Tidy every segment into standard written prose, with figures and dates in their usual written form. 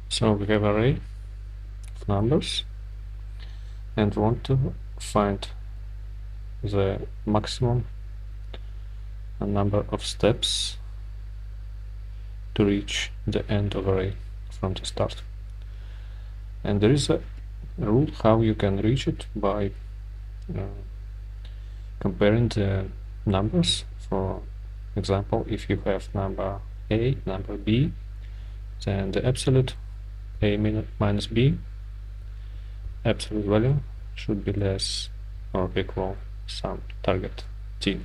So we have an array of numbers and want to find the maximum number of steps to reach the end of array from the start. And there is a rule how you can reach it by comparing the numbers. For example, if you have number a, number b, then the absolute a minus b absolute value should be less or equal some target t.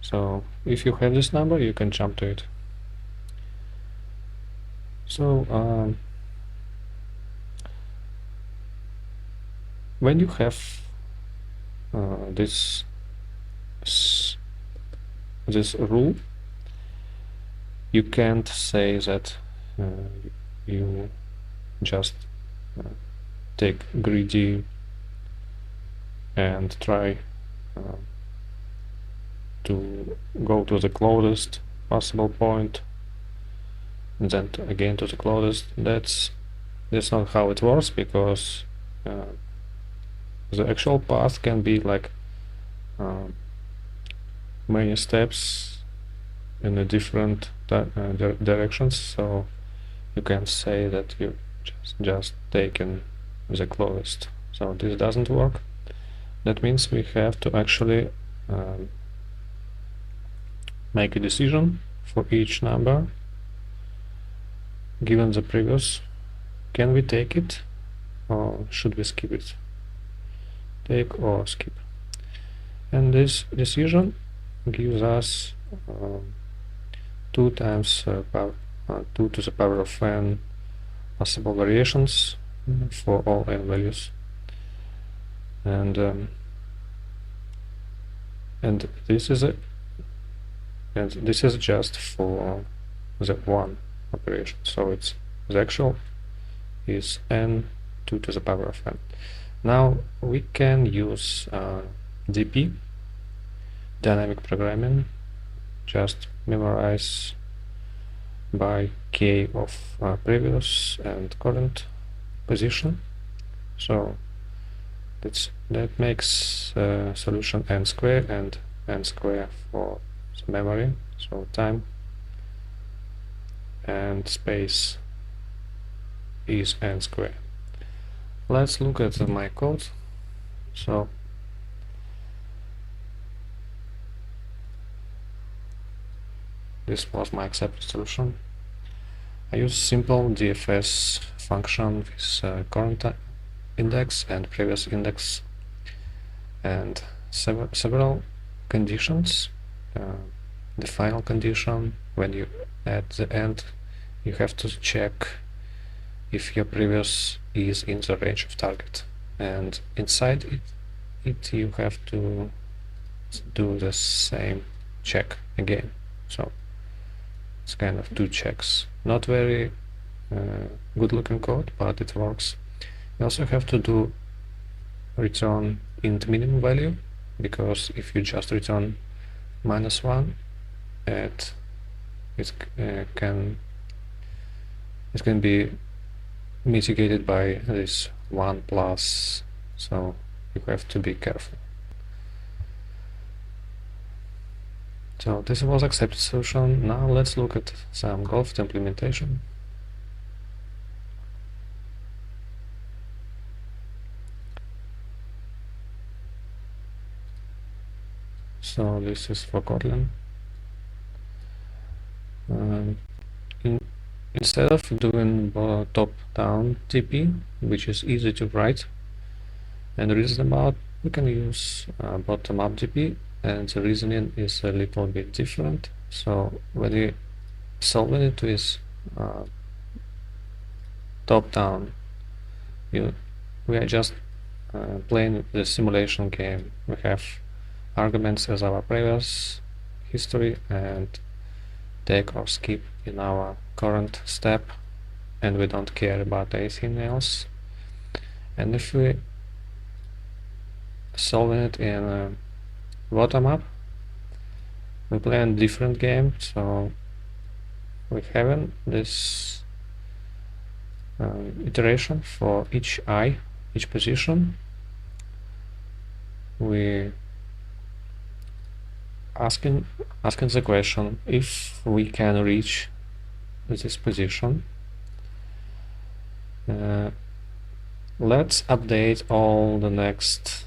So if you have this number, you can jump to it. So when you have this rule, you can't say that you just take greedy and try to go to the closest possible point and then again to the closest. That's not how it works, because the actual path can be like many steps in a different directions, so you can say that you just taken the closest. So this doesn't work. That means we have to actually make a decision for each number given the previous. Can we take it or should we skip it? Take or skip. And this decision gives us 2 times 2 to the power of n possible variations for all n values. And this is just for the one operation. So it's the actual is n 2 to the power of n. Now we can use DP, dynamic programming, just memorize by k of previous and current position. So that makes solution n square and n square for the memory, so time and space is n square. Let's look at my code. So this was my accepted solution. I use simple DFS function with current index and previous index and several conditions. The final condition, when you at the end, you have to check if your previous is in the range of target, and inside it you have to do the same check again. So it's kind of 2 checks. Not very good looking code, but it works. You also have to do return int minimum value, because if you just return -1, it can be mitigated by this 1 plus, so you have to be careful. So this was accepted solution. Now let's look at some golf implementation. So this is for Kotlin. Instead of doing top-down TP, which is easy to write and reason about, we can use bottom-up TP, and the reasoning is a little bit different. So when we solve it with top-down, we are just playing the simulation game. We have arguments as our previous history and take or skip in our current step, and we don't care about anything else. And if we solve it in bottom-up, we play a different game. So we have this iteration for each position. We asking the question if we can reach this position. Let's update all the next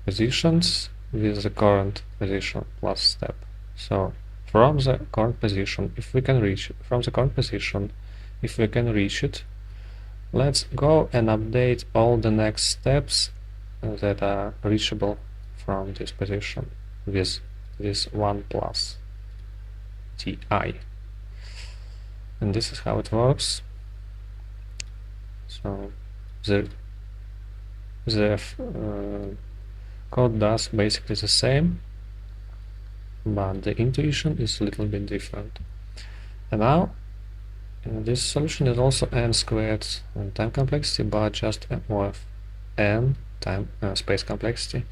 positions with the current position plus step. So from the current position, if we can reach it, let's go and update all the next steps that are reachable from this position with this 1 plus ti. And this is how it works. So the code does basically the same, but the intuition is a little bit different. And now this solution is also n squared time complexity, but just n time space complexity.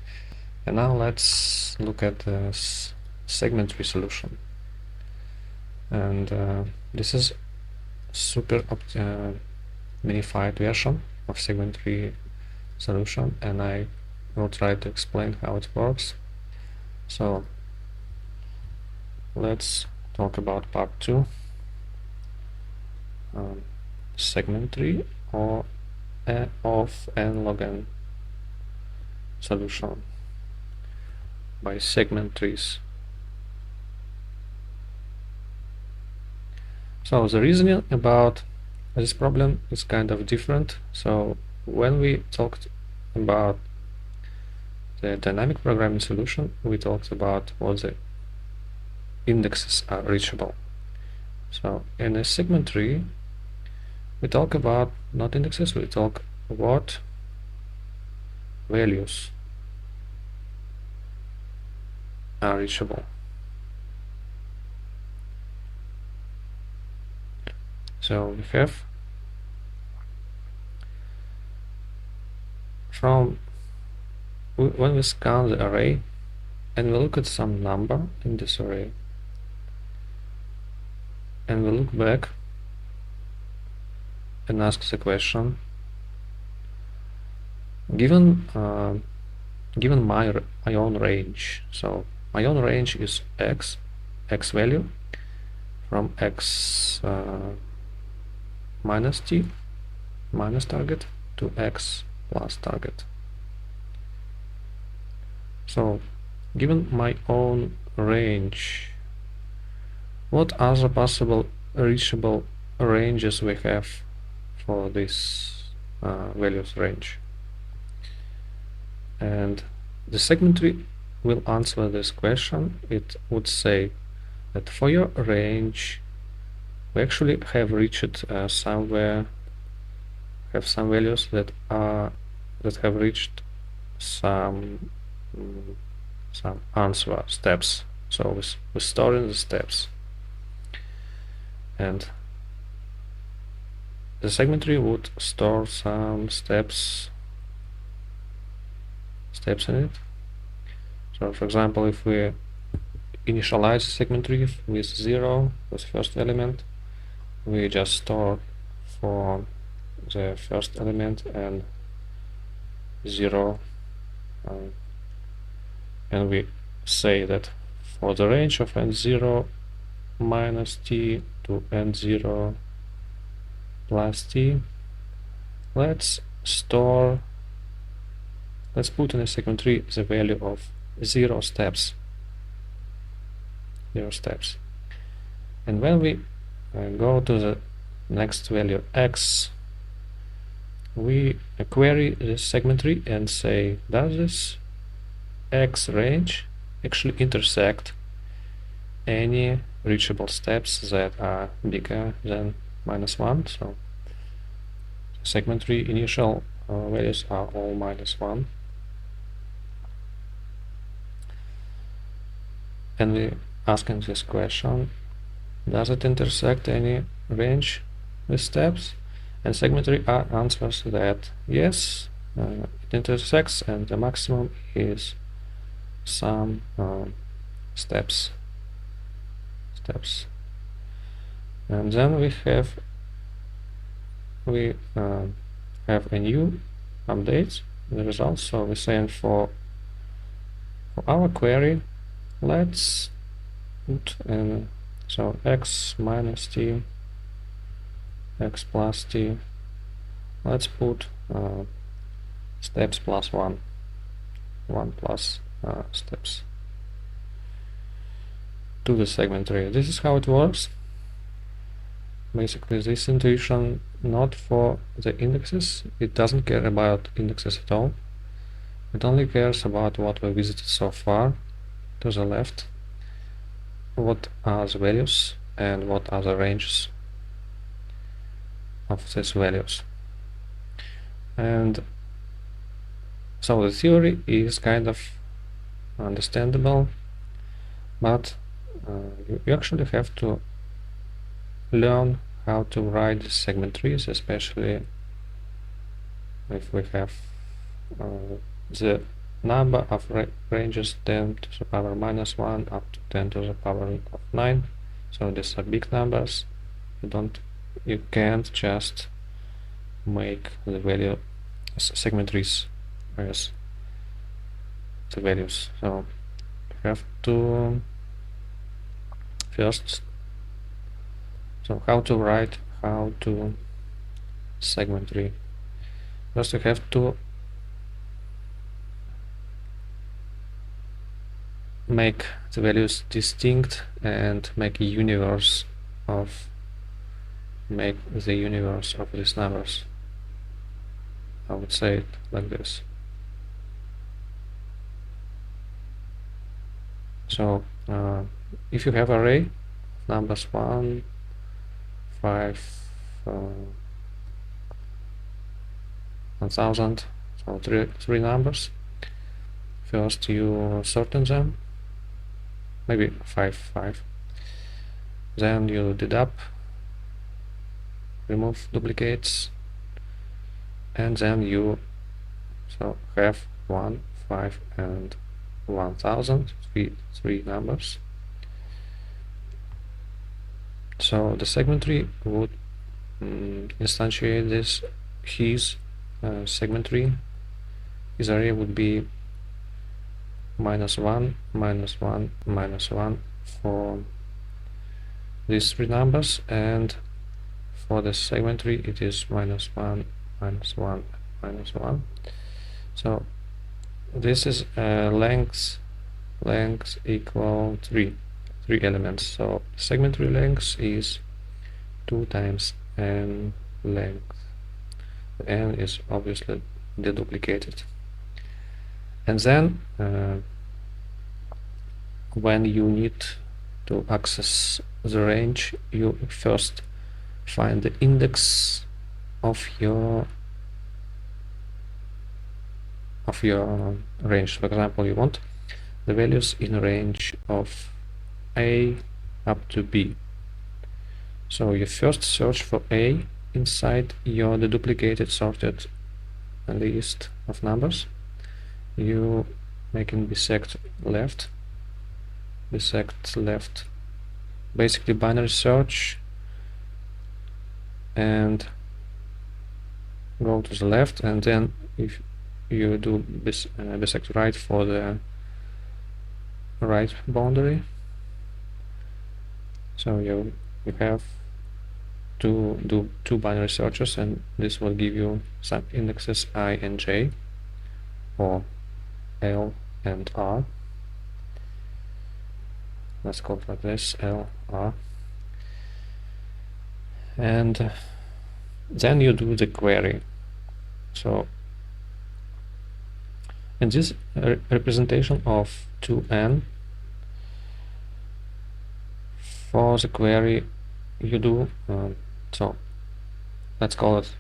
And now let's look at the segment tree solution. And this is super minified version of segment tree solution, and I will try to explain how it works. So let's talk about part 2, segment tree or of nlogn solution by segment trees. So the reasoning about this problem is kind of different. So when we talked about the dynamic programming solution, we talked about what the indexes are reachable. So in a segment tree, we talk about not indexes, we talk what values are reachable. So we have when we scan the array and we look at some number in this array and we look back and ask the question, given my own range, so my own range is x value from x minus t minus target to x plus target. So given my own range, what other possible reachable ranges we have for this values range? And the segment tree will answer this question. It would say that for your range we actually have reached somewhere, have some values that have reached some answer steps. So we're storing the steps, and the segment tree would store some steps in it. So for example, if we initialize the segment tree with 0 with first element, we just store for the first element and 0, and we say that for the range of n0 minus t to n0 plus t, let's put in a segment tree the value of 0 steps. And when we go to the next value x, we query this segment tree and say, does this x range actually intersect any reachable steps that are bigger than -1? So segment tree initial values are all -1, and we asking this question, does it intersect any range with steps? And segment tree answers that yes, it intersects, and the maximum is some steps. And then we have we have a new update in the results. So we're saying for our query, let's put so x minus t, x plus t, let's put steps plus 1 plus steps to the segment tree. This is how it works. Basically, this intuition not for the indexes. It doesn't care about indexes at all. It only cares about what we visited so far to the left, what are the values and what are the ranges of these values. And so the theory is kind of understandable, but you actually have to learn how to write the segment trees, especially if we have the number of ranges 10 to the power minus 1 up to 10 to the power of 9. So these are big numbers. You can't just make the value segment trees as the values. So you have to first, so how to segment tree. First you have to make the values distinct and make the universe of these numbers. I would say it like this. So if you have array of numbers 1, 5, 1000, so three numbers, first you shorten them, maybe 5, then you dedup, remove duplicates, and then you have 1, 5, and 1000, three numbers. So the segment tree would instantiate his segment tree. His array would be -1, -1, -1 for these three numbers, and for the segment tree it is -1, -1, -1. So this is length equal 3 elements. So segment tree length is 2 times n length. The n is obviously deduplicated. And then when you need to access the range, you first find the index of your range. For example, you want the values in a range of A up to B. So you first search for A inside your deduplicated sorted list of numbers. You making bisect left, basically binary search, and go to the left, and then if you do bisect right for the right boundary. So you have to do 2 binary searches, and this will give you some indexes I and j, or L and R. Let's call it like this, L, R. And then you do the query. So in this representation of 2n, for the query you do, so let's call it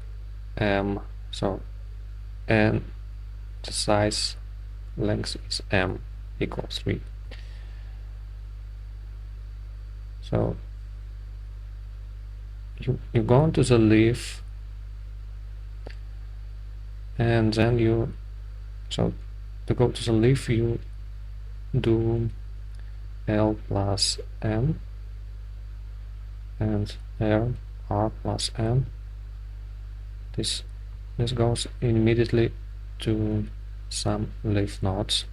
m. So n, the size length is m equals 3. So you go into the leaf, and then to go to the leaf you do L plus M and R plus M, this goes immediately to some leaf nodes,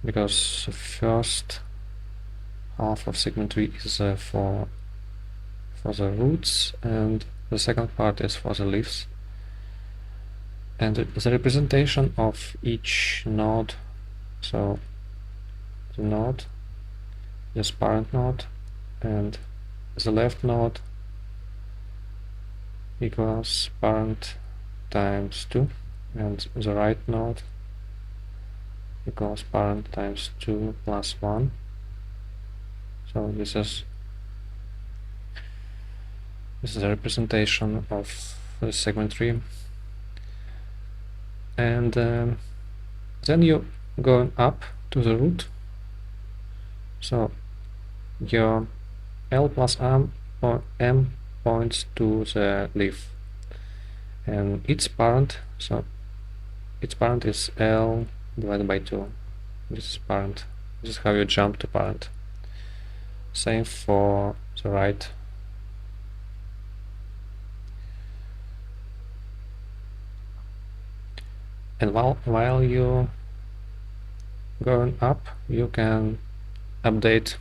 because the first half of segment 3 is for the roots, and the second part is for the leaves. And the representation of each node, so the node, this parent node, and the left node equals parent times 2, and the right node equals parent times 2 plus 1. So this is the representation of the segment 3. And then you go up to the root, so your L plus M or M points to the leaf, and its parent, so its parent is L divided by 2. This is parent. This is how you jump to parent. Same for the right. And while you going up, you can update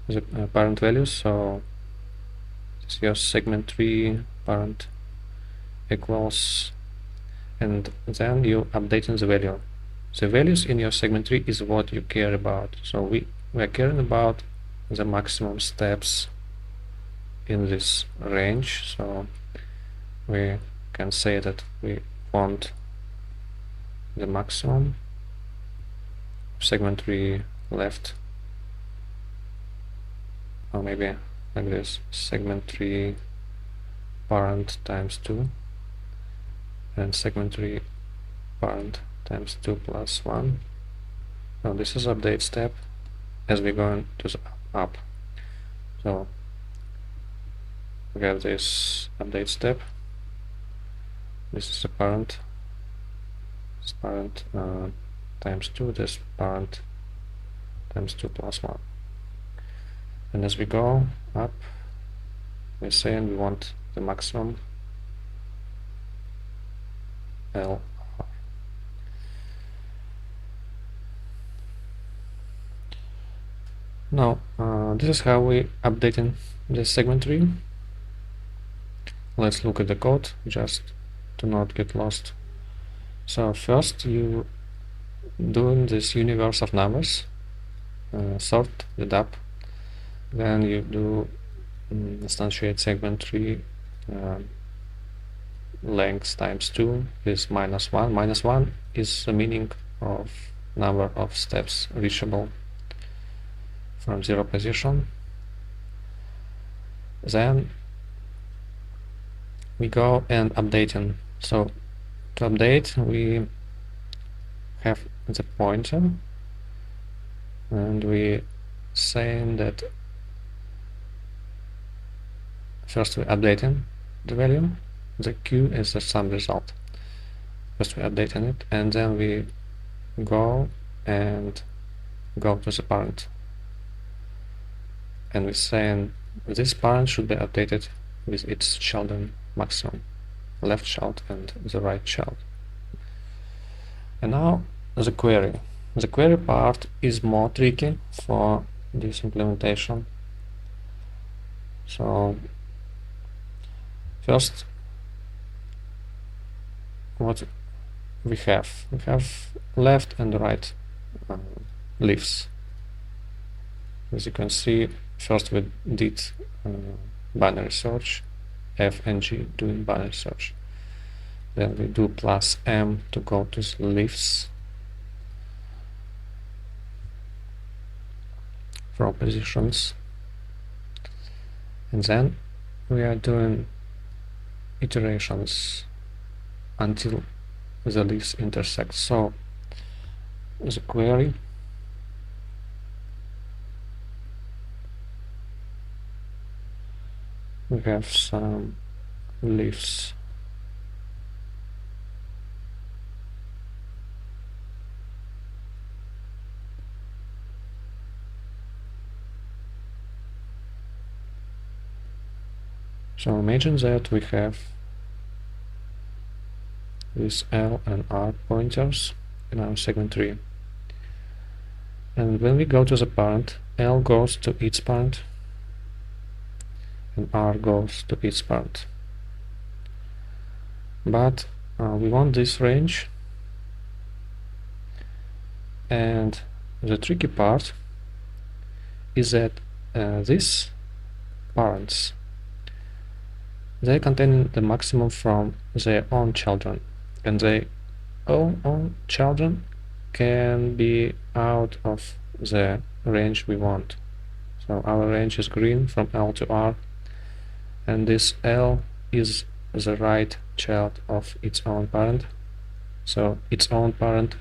the parent values. So this is your segment 3 parent equals, and then you updating the value. The values in your segment 3 is what you care about. So we are caring about the maximum steps in this range. So we can say that we want the maximum segment 3 left, or maybe like this: segment 3 parent times 2, and segment 3 parent times 2 plus 1. Now this is update step as we go to the up. So we have this update step. This is the parent. This parent times 2. This parent times 2 plus 1. And as we go up, we're saying we want the maximum L. Now this is how we updating the segment 3. Let's look at the code just to not get lost. So first you doing this universe of numbers, sort it up. Then you do instantiate segment 3 length times 2 is -1. -1 is the meaning of number of steps reachable from 0 position. Then we go and updating. So to update, we have the pointer, and we saying that first we're updating the value. The Q is the sum result. First we're updating it, and then we go to the parent, and we're saying this parent should be updated with its children maximum, left child and the right child. And now the query. The query part is more tricky for this implementation. So first, what we have left and right leaves. As you can see, first we did binary search, F and G doing binary search. Then we do plus M to go to the leaves from positions, and then we are doing iterations until the leaves intersect. So the query we have some leaves. So imagine that we have these L and R pointers in our segment tree. And when we go to the parent, L goes to its parent and R goes to its parent. But we want this range, and the tricky part is that these parents, they contain the maximum from their own children, and their own children can be out of the range we want. So our range is green from L to R, and this L is the right child of its own parent. So its own parent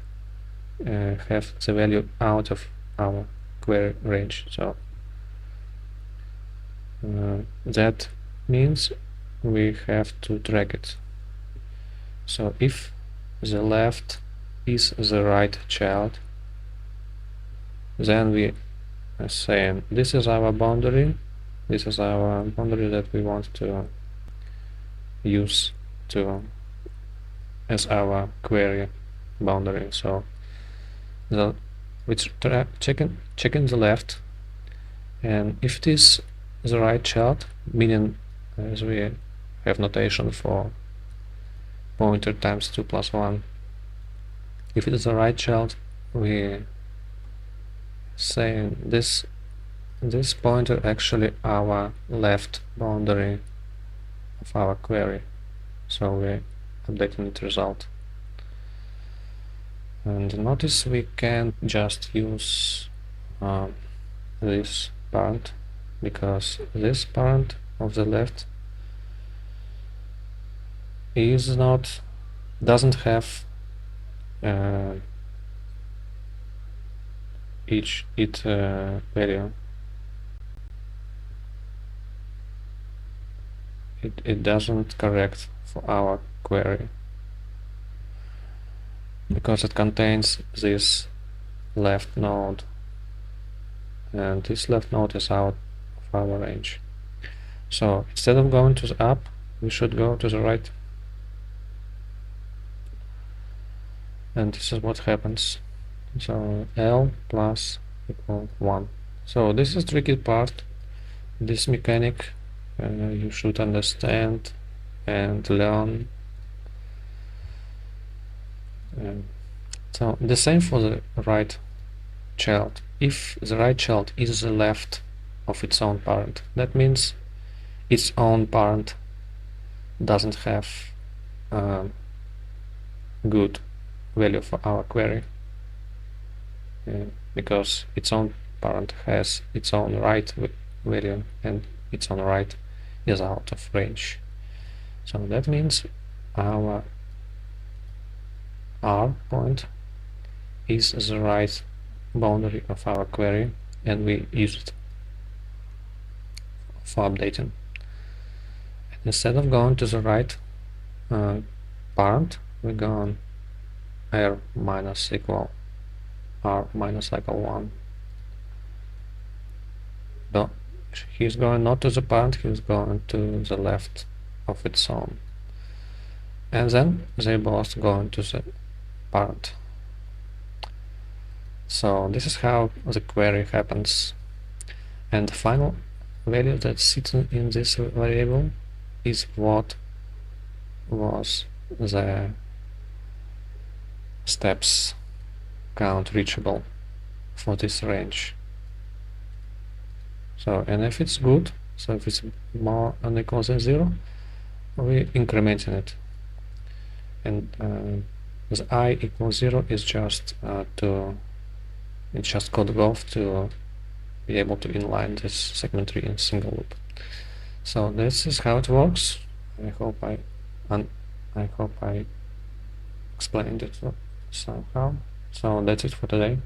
have the value out of our query range. So that means we have to drag it. So if the left is the right child, then we are saying this is our boundary. This is our boundary that we want to use as our query boundary. So checking the left, and if it is the right child, meaning as we have notation for pointer times 2 plus 1, if it is the right child, we say this pointer actually our left boundary of our query, so we're updating the result. And notice we can't just use this parent, because this parent of the left doesn't have its value. It doesn't correct for our query, because it contains this left node, and this left node is out of our range. So instead of going to the up, we should go to the right, and this is what happens. So L plus equal 1. So this is tricky part. This mechanic you should understand and learn. So the same for the right child. If the right child is the left of its own parent, that means its own parent doesn't have good value for our query, because its own parent has its own right value, and its own right is out of range. So that means our R point is the right boundary of our query, and we use it for updating. And instead of going to the right parent, we go on R minus equal 1. But he's going not to the parent, he's going to the left of its own, and then they both go into the parent. So this is how the query happens, and the final value that sits in this variable is what was the steps count reachable for this range. So, and if it's good, so if it's more than or equal than 0, we incrementing it, and the I equals 0 is just it's just code golf to be able to inline this segment tree in single loop. So this is how it works. I hope I explained it somehow. So that's it for today.